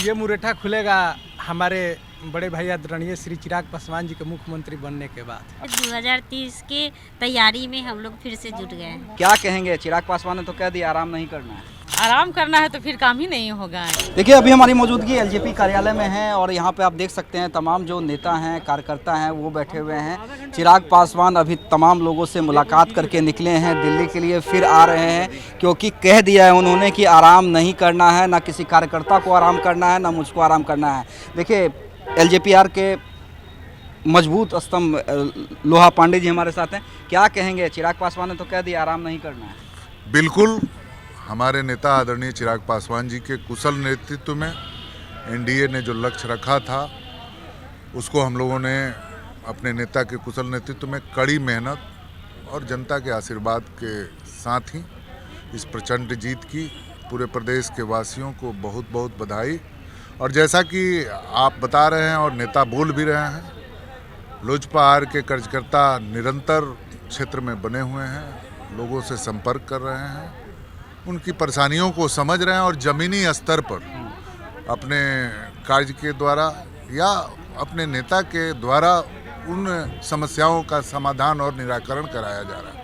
ये मुरेठा खुलेगा हमारे बड़े भाई आदरणीय श्री चिराग पासवान जी के मुख्यमंत्री बनने के बाद। 2030 की तैयारी में हम लोग फिर से जुट गए हैं। क्या कहेंगे? चिराग पासवान ने तो कह दिया आराम नहीं करना है। आराम करना है तो फिर काम ही नहीं होगा। देखिए, अभी हमारी मौजूदगी एलजेपी कार्यालय में है और यहाँ पे आप देख सकते हैं तमाम जो नेता हैं, कार्यकर्ता हैं, वो बैठे हुए हैं। चिराग पासवान अभी तमाम लोगों से मुलाकात करके निकले हैं दिल्ली के लिए, फिर आ रहे हैं क्योंकि कह दिया है उन्होंने कि आराम नहीं करना है, ना किसी कार्यकर्ता को आराम करना है, ना मुझको आराम करना है। देखिए, एलजेपीआर के मजबूत स्तंभ लोहा पांडे जी हमारे साथ हैं। क्या कहेंगे? चिराग पासवान ने तो कह दिया आराम नहीं करना है। बिल्कुल, हमारे नेता आदरणीय चिराग पासवान जी के कुशल नेतृत्व में एनडीए ने जो लक्ष्य रखा था उसको हम लोगों ने अपने नेता के कुशल नेतृत्व में कड़ी मेहनत और जनता के आशीर्वाद के साथ ही इस प्रचंड जीत की पूरे प्रदेश के वासियों को बहुत बहुत बधाई। और जैसा कि आप बता रहे हैं और नेता बोल भी रहे हैं, लोजपा आर के कार्यकर्ता निरंतर क्षेत्र में बने हुए हैं, लोगों से संपर्क कर रहे हैं, उनकी परेशानियों को समझ रहे हैं और ज़मीनी स्तर पर अपने कार्य के द्वारा या अपने नेता के द्वारा उन समस्याओं का समाधान और निराकरण कराया जा रहा है।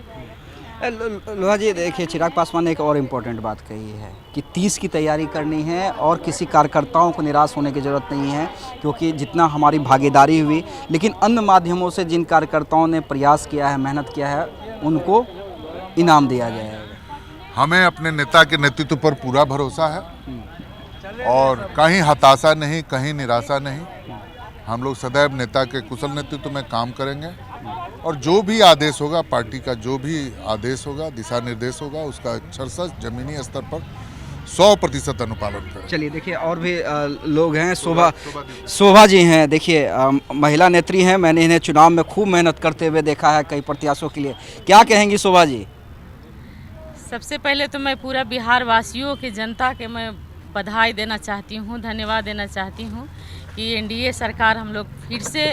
लोहा जी, देखिए, चिराग पासवान ने एक और इम्पोर्टेंट बात कही है कि 30 की तैयारी करनी है और किसी कार्यकर्ताओं को निराश होने की ज़रूरत नहीं है, क्योंकि जितना हमारी भागीदारी हुई, लेकिन अन्य माध्यमों से जिन कार्यकर्ताओं ने प्रयास किया है, मेहनत किया है, उनको इनाम दिया जाएगा। हमें अपने नेता के नेतृत्व पर पूरा भरोसा है और कहीं हताशा नहीं, कहीं निराशा नहीं। हम लोग सदैव नेता के कुशल नेतृत्व में काम करेंगे और जो भी आदेश होगा, पार्टी का जो भी आदेश होगा, दिशा निर्देश होगा, उसका अक्षरशः जमीनी स्तर पर 100% अनुपालन करें। चलिए, देखिए, और भी लोग हैं। शोभा जी हैं। देखिए, महिला नेत्री हैं। मैंने इन्हें चुनाव में खूब मेहनत करते हुए देखा है कई प्रत्याशियों के लिए। क्या कहेंगी शोभा जी? सबसे पहले तो मैं पूरा बिहार वासियों की जनता के मैं बधाई देना चाहती हूँ, धन्यवाद देना चाहती हूँ कि एनडीए सरकार हम लोग फिर से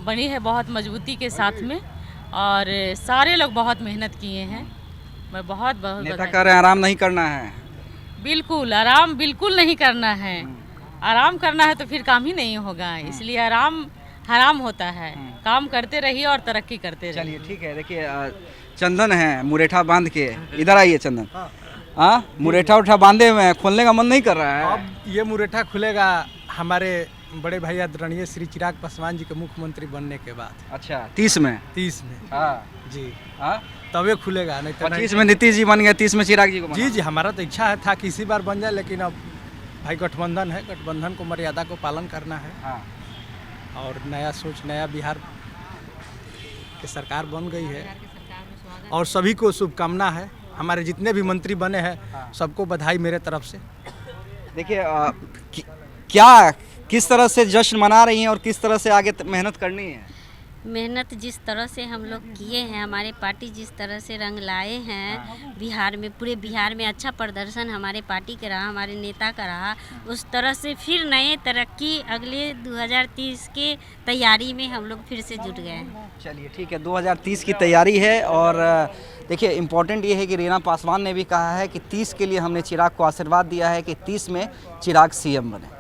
बनी है बहुत मजबूती के साथ में और सारे लोग बहुत मेहनत किए हैं। मैं बहुत नेता कह रहे हैं आराम नहीं करना है। बिल्कुल, आराम बिल्कुल नहीं करना है। आराम करना है तो फिर काम ही नहीं होगा, इसलिए आराम हराम होता है। काम करते रहिए और तरक्की करते रहिए। चलिए, ठीक है। देखिए, चंदन है मुरेठा बांध के, इधर आइए चंदन। हाँ, मुरेठा उठा बांधे हुए हैं, खोलने का मन नहीं कर रहा है। अब ये मुरेठा खुलेगा हमारे बड़े भाई आदरणीय श्री चिराग पासवान जी के मुख्यमंत्री बनने के बाद। अच्छा, 30 में? 30 में, हाँ जी, हाँ, तबे खुलेगा, नहीं तो 25 में नीतीश जी बन गए, 30 में चिराग जी को जी जी, हमारा तो इच्छा था कि इसी बार बन जाए, लेकिन अब भाई गठबंधन है, गठबंधन को मर्यादा को पालन करना है। हाँ। और नया सोच, नया बिहार की सरकार बन गई है और सभी को शुभकामना है। हमारे जितने भी मंत्री बने हैं सबको बधाई मेरे तरफ से। देखिए, क्या किस तरह से जश्न मना रही हैं और किस तरह से आगे मेहनत करनी है? मेहनत जिस तरह से हम लोग किए हैं, हमारे पार्टी जिस तरह से रंग लाए हैं बिहार में, पूरे बिहार में अच्छा प्रदर्शन हमारे पार्टी का रहा, हमारे नेता का रहा, उस तरह से फिर नए तरक्की अगले 2030 के तैयारी में हम लोग फिर से जुट गए हैं। चलिए, ठीक है, 2030 की तैयारी है। और देखिए, इम्पोर्टेंट ये है कि रीना पासवान ने भी कहा है कि 30 के लिए हमने चिराग को आशीर्वाद दिया है कि 30 में चिराग सीएम बने।